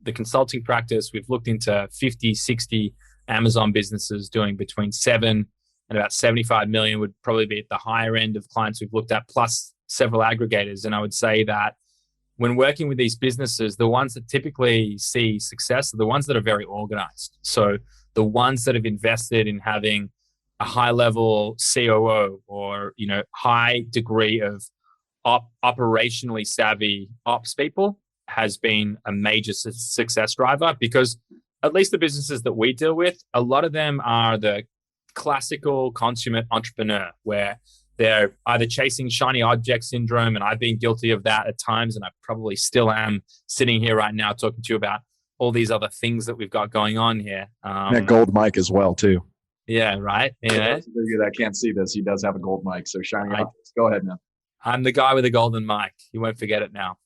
the consulting practice, we've looked into 50, 60 Amazon businesses doing between 7 and about 75 million would probably be at the higher end of clients we've looked at, plus several aggregators. And I would say that when working with these businesses, the ones that typically see success are the ones that are very organized. So the ones that have invested in having a high level COO or, high degree of operationally savvy ops people has been a major success driver, because at least the businesses that we deal with, a lot of them are the classical consummate entrepreneur, where they're either chasing shiny object syndrome, and I've been guilty of that at times, and I probably still am sitting here right now talking to you about all these other things that we've got going on here. That gold mic as well, too. Yeah, right. For those of you that can't see this, he does have a gold mic, so shiny objects. Go ahead now. I'm the guy with a golden mic. You won't forget it now.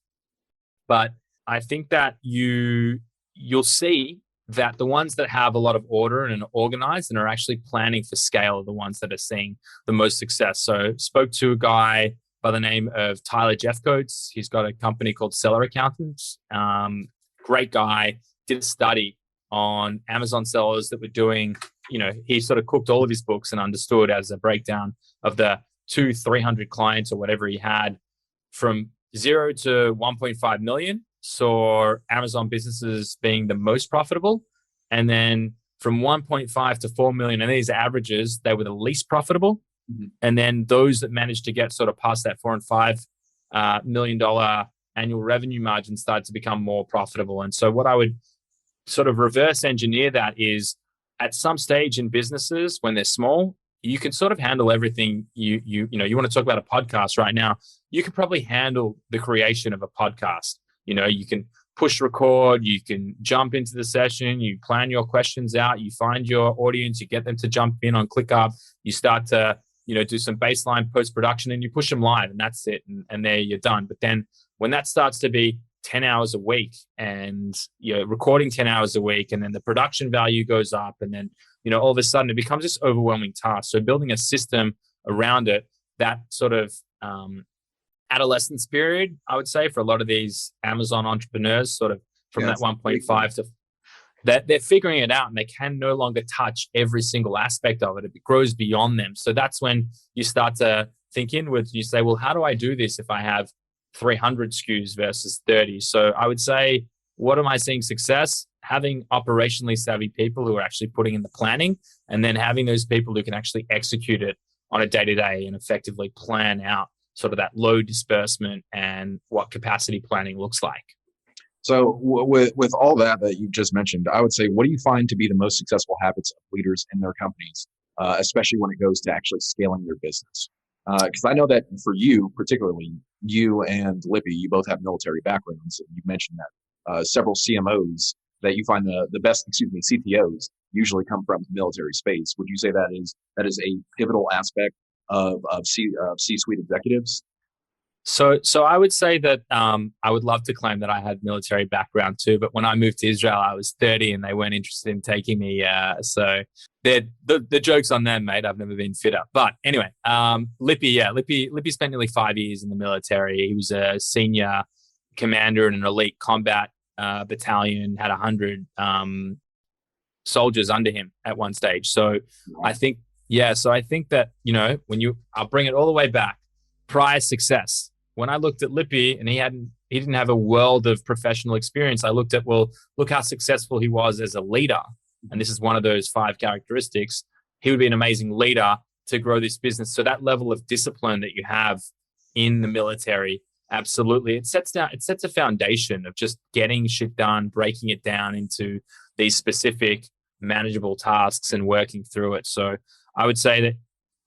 But I think that you'll see that the ones that have a lot of order and are organized and are actually planning for scale are the ones that are seeing the most success. So spoke to a guy by the name of Tyler Jeffcoats. He's got a company called Seller Accountants. Great guy. Did a study on Amazon sellers that were doing, he sort of cooked all of his books and understood as a breakdown of the 200-300 clients or whatever he had from 0 to 1.5 million. Saw Amazon businesses being the most profitable. And then from 1.5 to 4 million, and these averages, they were the least profitable. Mm-hmm. And then those that managed to get sort of past that $4 and $5 million annual revenue margin started to become more profitable. And so what I would sort of reverse engineer that is, at some stage in businesses when they're small, you can sort of handle everything. You want to talk about a podcast right now, you can probably handle the creation of a podcast. You can push record, you can jump into the session, you plan your questions out, you find your audience, you get them to jump in on ClickUp, you start to, do some baseline post-production and you push them live and that's it. And there you're done. But then when that starts to be 10 hours a week and you're recording 10 hours a week, and then the production value goes up, and then, all of a sudden it becomes this overwhelming task. So building a system around it, that sort of, adolescence period, I would say, for a lot of these Amazon entrepreneurs, sort of from that 1.5 to that they're figuring it out and they can no longer touch every single aspect of it. It grows beyond them. So that's when you start to think inwards. You say, well, how do I do this if I have 300 SKUs versus 30? So I would say, what am I seeing success? Having operationally savvy people who are actually putting in the planning, and then having those people who can actually execute it on a day-to-day and effectively plan out sort of that low disbursement and what capacity planning looks like. So with all that you just mentioned, I would say, what do you find to be the most successful habits of leaders in their companies, especially when it goes to actually scaling their business? Because I know that for you, particularly you and Lippy, you both have military backgrounds. You mentioned that several CMOs that you find the best, CTOs usually come from the military space. Would you say that is a pivotal aspect of C-suite executives? So I would say that I would love to claim that I had military background too, but when I moved to Israel, I was 30 and they weren't interested in taking me. So the joke's on them, mate. I've never been fitter. But anyway, Lippy spent nearly 5 years in the military. He was a senior commander in an elite combat battalion, had 100 soldiers under him at one stage. So I think that, I'll bring it all the way back. Prior success. When I looked at Lippy and he didn't have a world of professional experience, I looked at, well, look how successful he was as a leader. And this is one of those 5 characteristics. He would be an amazing leader to grow this business. So that level of discipline that you have in the military, absolutely. It sets a foundation of just getting shit done, breaking it down into these specific manageable tasks and working through it. So I would say that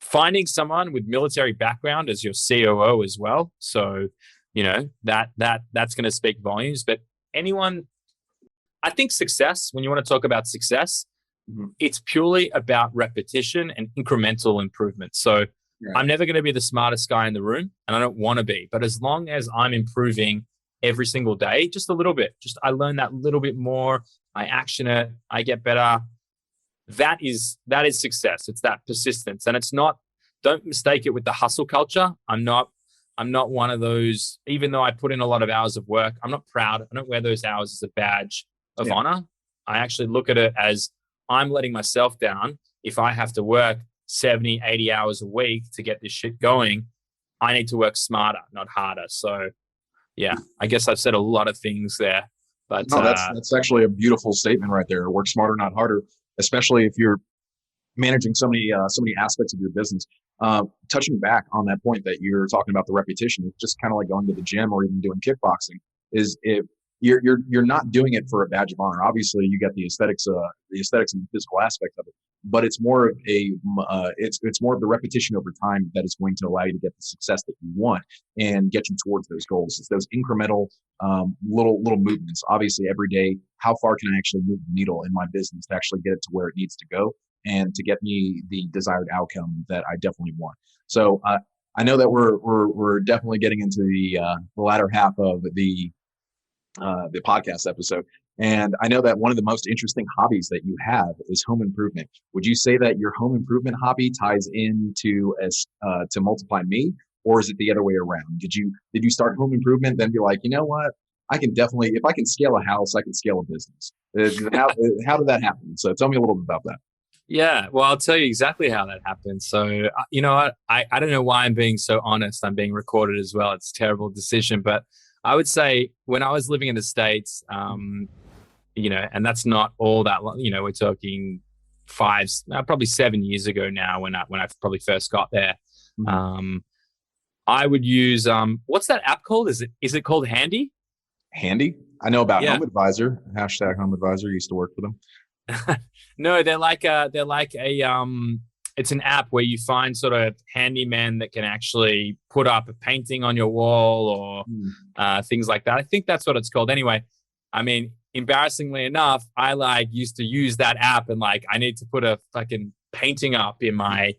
finding someone with military background as your COO as well. So, that's going to speak volumes. But anyone, I think success, when you want to talk about success, it's purely about repetition and incremental improvement. So I'm never going to be the smartest guy in the room, and I don't want to be. But as long as I'm improving every single day, just a little bit, I learn that little bit more, I action it, I get better. That is success. It's that persistence. And it's not, don't mistake it with the hustle culture. I'm not one of those, even though I put in a lot of hours of work, I'm not proud. I don't wear those hours as a badge. of Yeah. honor. I actually look at it as I'm letting myself down. If I have to work 70, 80 hours a week to get this shit going, I need to work smarter, not harder. So yeah, I guess I've said a lot of things there, but No, that's actually a beautiful statement right there. Work smarter, not harder, especially if you're managing so many aspects of your business. Touching back on that point that you're talking about the repetition, it's just kind of like going to the gym or even doing kickboxing. Is if you're not doing it for a badge of honor. Obviously, you get the aesthetics and the physical aspect of it, but it's more of it's more of the repetition over time that is going to allow you to get the success that you want and get you towards those goals. It's those incremental little movements. Obviously, every day, how far can I actually move the needle in my business to actually get it to where it needs to go and to get me the desired outcome that I definitely want. So I know that we're definitely getting into the latter half of the podcast episode, and I know that one of the most interesting hobbies that you have is home improvement. Would you say that your home improvement hobby ties into to MultiplyMii, or is it the other way around? Did you start home improvement, then be like, you know what? I can definitely, if I can scale a house, I can scale a business. How did that happen? So tell me a little bit about that. yeah, well, I'll tell you exactly how that happened. So, you know what? I don't know why I'm being so honest. I'm being recorded as well. It's a terrible decision. But I would say when I was living in the States, you know, and that's not all that long, you know, we're talking probably 7 years ago now when I probably first got there. Mhm. I would use, what's that app called? Is it called Handy? Handy? I know about Yeah. Home Advisor, hashtag Home Advisor. Used to work for them. No, it's an app where you find sort of handymen that can actually put up a painting on your wall or things like that. I think that's what it's called. Anyway, I mean, embarrassingly enough, I used to use that app and I need to put a fucking painting up in my,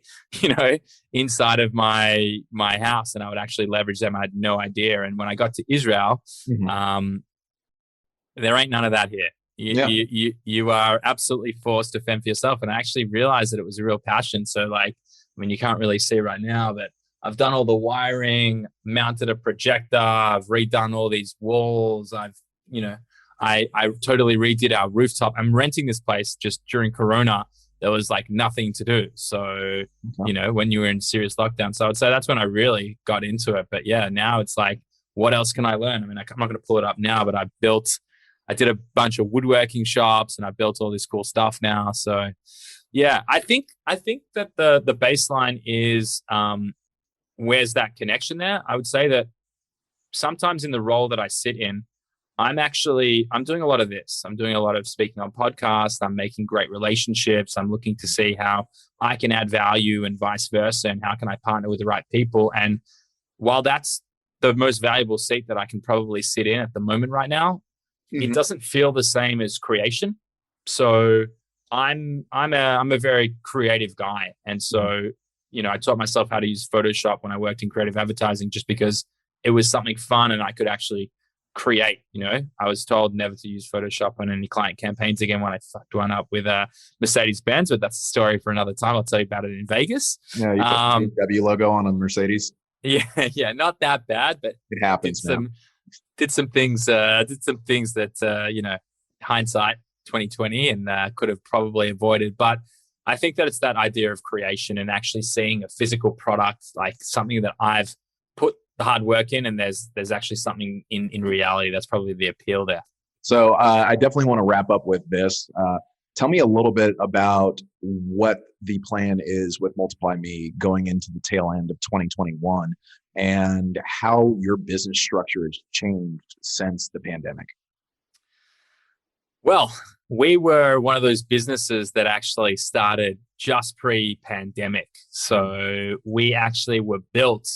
inside of my house, and I would actually leverage them. I had no idea. And when I got to Israel, Mhm. there ain't none of that here. Yeah. You are absolutely forced to fend for yourself. And I actually realized that it was a real passion. So you can't really see right now, but I've done all the wiring, mounted a projector, I've redone all these walls. I totally redid our rooftop. I'm renting this place just during Corona. There was nothing to do. So, when you were in serious lockdown. So I would say that's when I really got into it. But yeah, now it's what else can I learn? I mean, I'm not going to pull it up now, but I did a bunch of woodworking shops and I built all this cool stuff now. So yeah, I think that the baseline is, where's that connection there? I would say that sometimes in the role that I sit in, I'm doing a lot of this. I'm doing a lot of speaking on podcasts. I'm making great relationships. I'm looking to see how I can add value and vice versa, and how can I partner with the right people. And while that's the most valuable seat that I can probably sit in at the moment right now, it doesn't feel the same as creation. So I'm a very creative guy. And so, I taught myself how to use Photoshop when I worked in creative advertising, just because it was something fun and I could actually create. I was told never to use Photoshop on any client campaigns again when I fucked one up with Mercedes-Benz, but that's a story for another time. I'll tell you about it in Vegas. Yeah, you put the BMW logo on a Mercedes. Yeah, not that bad, but it happens. Did some things that hindsight 2020 and could have probably avoided. But I think that it's that idea of creation and actually seeing a physical product, like something that I've put the hard work in, and there's actually something in reality. That's probably the appeal there. So I definitely want to wrap up with this. Tell me a little bit about what the plan is with MultiplyMii going into the tail end of 2021 and how your business structure has changed since the pandemic. Well, we were one of those businesses that actually started just pre-pandemic. So we actually were built,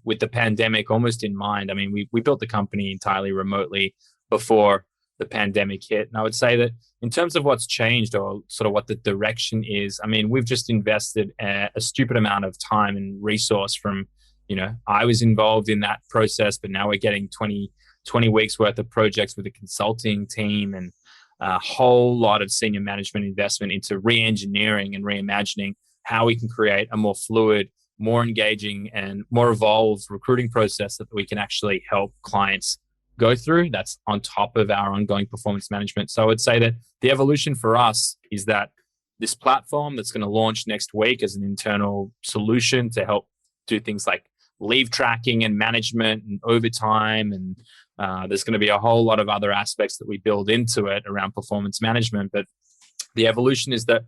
with the pandemic almost in mind. I mean, we built the company entirely remotely before the pandemic hit. And I would say that in terms of what's changed or sort of what the direction is, I mean, we've just invested a stupid amount of time and resource from, I was involved in that process, but now we're getting 20 weeks worth of projects with a consulting team and a whole lot of senior management investment into re-engineering and reimagining how we can create a more fluid, more engaging and more evolved recruiting process that we can actually help clients go through. That's on top of our ongoing performance management. So I would say that the evolution for us is that this platform that's going to launch next week as an internal solution to help do things like leave tracking and management and overtime. And there's going to be a whole lot of other aspects that we build into it around performance management. But the evolution is that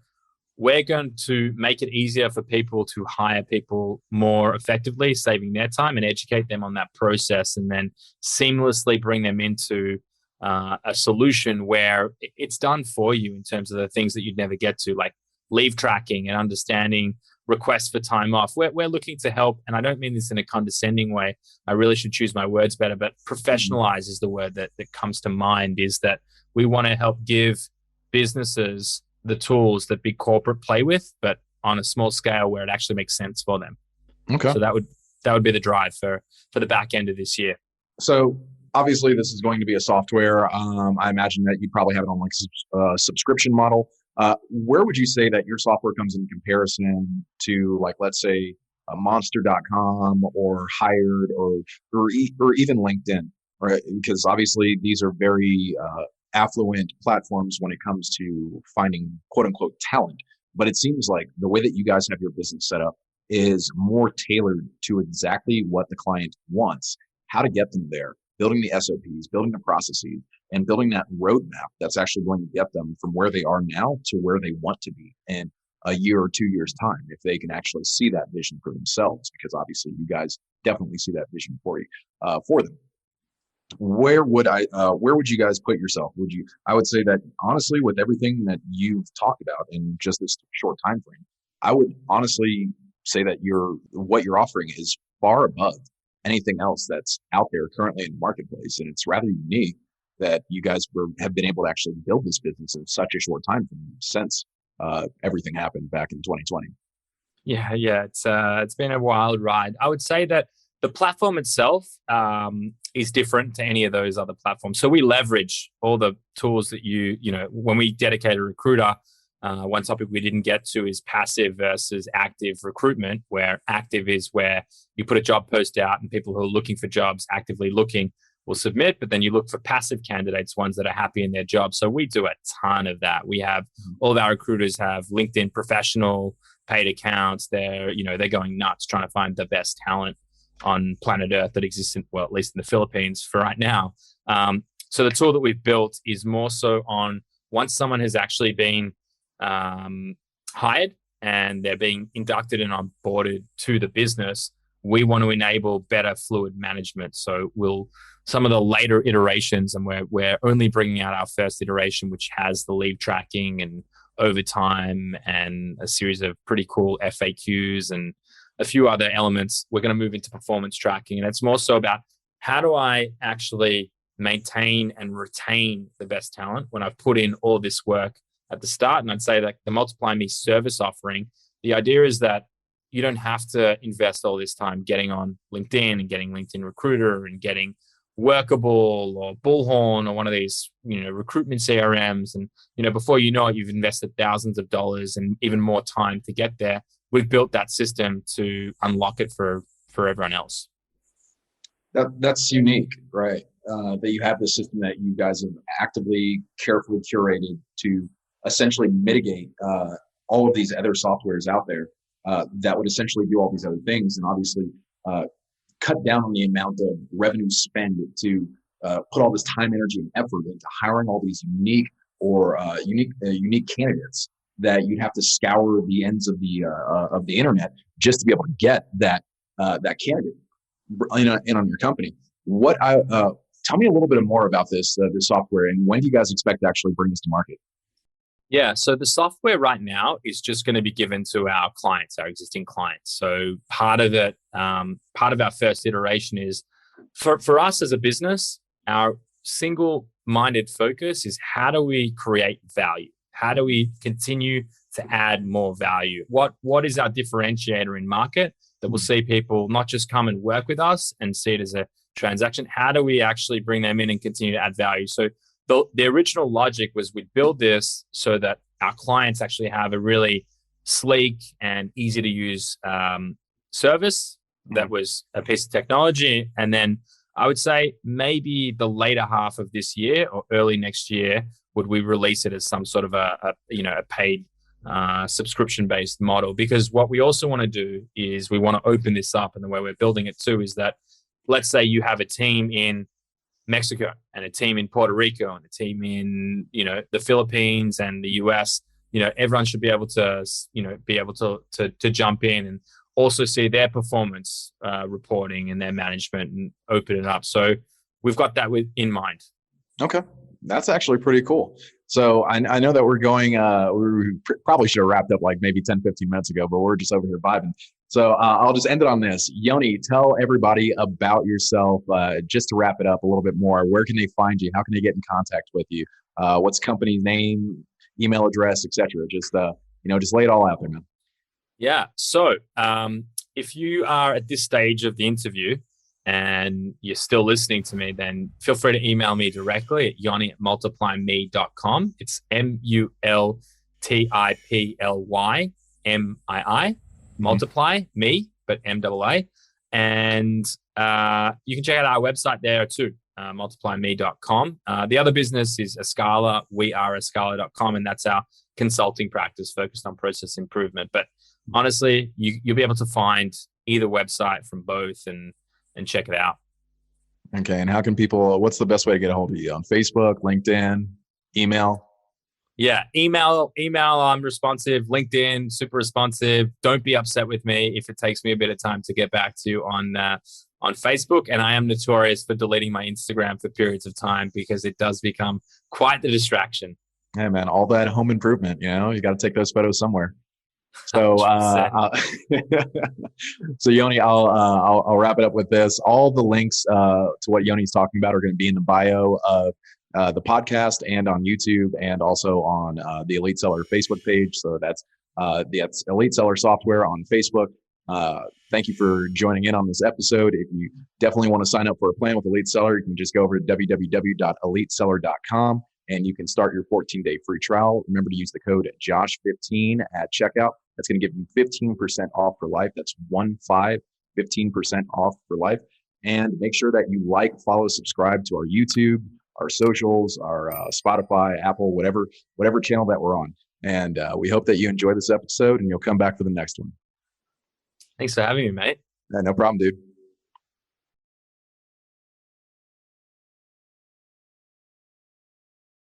we're going to make it easier for people to hire people more effectively, saving their time, and educate them on that process, and then seamlessly bring them into a solution where it's done for you in terms of the things that you'd never get to, like leave tracking and understanding requests for time off. We're looking to help, and I don't mean this in a condescending way. I really should choose my words better, but professionalize is the word that comes to mind, is that we want to help give businesses the tools that big corporate play with, but on a small scale where it actually makes sense for them. Okay. So that would be the drive for the back end of this year. So obviously this is going to be a software. I imagine that you probably have it on like a subscription model. Where would you say that your software comes in comparison to, like, let's say monster.com or Hired or even LinkedIn, right? Because obviously these are very affluent platforms when it comes to finding quote unquote talent. But it seems like the way that you guys have your business set up is more tailored to exactly what the client wants, how to get them there, building the SOPs, building the processes, and building that roadmap that's actually going to get them from where they are now to where they want to be in a year or 2 years' time, if they can actually see that vision for themselves, because obviously you guys definitely see that vision for them. Where would you guys put yourself? I would say that honestly, with everything that you've talked about in just this short time frame, I would honestly say that what you're offering is far above anything else that's out there currently in the marketplace. And it's rather unique that you guys have been able to actually build this business in such a short time frame since everything happened back in 2020. Yeah, it's been a wild ride. I would say that the platform itself is different to any of those other platforms. So we leverage all the tools that when we dedicate a recruiter. One topic we didn't get to is passive versus active recruitment, where active is where you put a job post out and people who are looking for jobs, actively looking, will submit, but then you look for passive candidates, ones that are happy in their job. So we do a ton of that. We have all of our recruiters have LinkedIn professional paid accounts. They're going nuts trying to find the best talent on planet Earth that exists at least in the Philippines for right now. So the tool that we've built is more so on once someone has actually been hired and they're being inducted and onboarded to the business, we want to enable better fluid management. So some of the later iterations, and we're only bringing out our first iteration, which has the leave tracking and overtime and a series of pretty cool FAQs and a few other elements. We're going to move into performance tracking. And it's more so about how do I actually maintain and retain the best talent when I've put in all this work at the start. And I'd say that the MultiplyMii service offering, the idea is that you don't have to invest all this time getting on LinkedIn and getting LinkedIn Recruiter and getting Workable or Bullhorn or one of these, recruitment CRMs. And, before you know it, you've invested thousands of dollars and even more time to get there. We've built that system to unlock it for everyone else. That's unique, right? That you have this system that you guys have actively, carefully curated to essentially mitigate all of these other softwares out there that would essentially do all these other things, and obviously cut down on the amount of revenue spend to put all this time, energy, and effort into hiring all these unique candidates that you'd have to scour the ends of the internet just to be able to get that candidate in on your company. Tell me a little bit more about this software, and when do you guys expect to actually bring this to market? Yeah, so the software right now is just going to be given to our clients, our existing clients. So part of it, part of our first iteration is for us as a business, our single-minded focus is how do we create value? How do we continue to add more value? What is our differentiator in market that will see people not just come and work with us and see it as a transaction? How do we actually bring them in and continue to add value? So the original logic was we'd build this so that our clients actually have a really sleek and easy to use service that was a piece of technology. And then I would say maybe the later half of this year or early next year would we release it as some sort of a paid subscription based model. Because what we also want to do is we want to open this up, and the way we're building it too is that, let's say you have a team in Mexico and a team in Puerto Rico and a team in the Philippines and the US. Everyone should be able to to jump in and also see their performance reporting and their management and open it up. So we've got that in mind. Okay, that's actually pretty cool. So I know that we're going, we probably should have wrapped up like maybe 10, 15 minutes ago, but we're just over here vibing. So I'll just end it on this. Yoni, tell everybody about yourself, just to wrap it up a little bit more. Where can they find you? How can they get in contact with you? What's company name, email address, etc. Just just lay it all out there, man. Yeah. So if you are at this stage of the interview and you're still listening to me, then feel free to email me directly at yoni@multiplyMii.com. It's MultiplyMii, multiply me, but MAA. And you can check out our website there too, MultiplyMii.com. The other business is Escala. We are Escala.com, and that's our consulting practice focused on process improvement. But honestly, you'll be able to find either website from both and check it out. Okay. And how can people, what's the best way to get a hold of you? On Facebook, LinkedIn, email? Yeah, email, I'm responsive. LinkedIn, super responsive. Don't be upset with me if it takes me a bit of time to get back to you on Facebook. And I am notorious for deleting my Instagram for periods of time because it does become quite the distraction. Hey man, all that home improvement, you got to take those photos somewhere. So, so Yoni, I'll wrap it up with this. All the links to what Yoni's talking about are going to be in the bio of the podcast and on YouTube, and also on the Elite Seller Facebook page. So that's Elite Seller Software on Facebook. Thank you for joining in on this episode. If you definitely want to sign up for a plan with Elite Seller, you can just go over to www.eliteseller.com. and you can start your 14-day free trial. Remember to use the code JOSH15 at checkout. That's going to give you 15% off for life. That's 15% off for life. And make sure that you follow, subscribe to our YouTube, our socials, our Spotify, Apple, whatever channel that we're on. And we hope that you enjoy this episode and you'll come back for the next one. Thanks for having me, mate. No problem, dude.